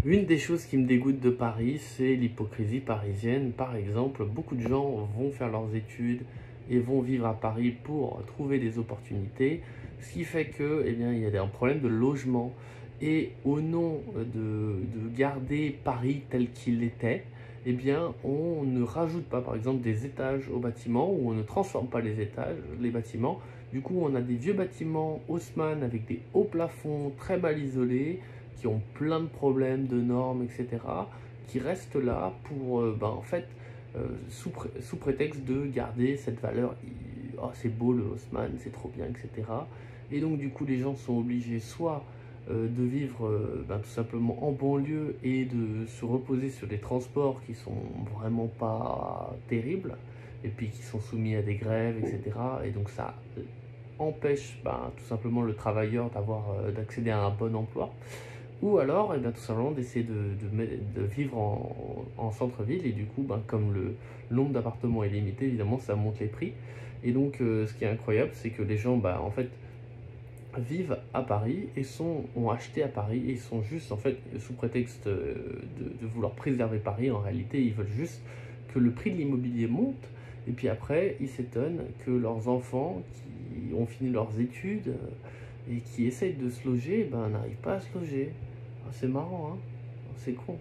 Une des choses qui me dégoûte de Paris, c'est l'hypocrisie parisienne. Par exemple, beaucoup de gens vont faire leurs études et vont vivre à Paris pour trouver des opportunités, ce qui fait que, eh bien, il y a un problème de logement. Et au nom de garder Paris tel qu'il était, eh bien, on ne rajoute pas, par exemple, des étages au bâtiment ou on ne transforme pas les étages, les bâtiments. Du coup, on a des vieux bâtiments Haussmann avec des hauts plafonds très mal isolés qui ont plein de problèmes, de normes, etc., qui restent là pour, en fait, sous prétexte de garder cette valeur. Oh, c'est beau le Haussmann, c'est trop bien, etc. Et donc, du coup, les gens sont obligés soit de vivre tout simplement en banlieue et de se reposer sur des transports qui sont vraiment pas terribles et puis qui sont soumis à des grèves, etc. Et donc ça empêche tout simplement le travailleur d'accéder à un bon emploi. Ou alors, tout simplement, d'essayer de vivre en centre-ville. Et du coup, comme le nombre d'appartements est limité, évidemment, ça monte les prix. Et donc, ce qui est incroyable, c'est que les gens, en fait, vivent à Paris et ont acheté à Paris et sont juste, en fait, sous prétexte de vouloir préserver Paris, en réalité, ils veulent juste que le prix de l'immobilier monte. Et puis après, ils s'étonnent que leurs enfants qui ont fini leurs études et qui essayent de se loger, n'arrivent pas à se loger. Ah, c'est marrant, hein? C'est con.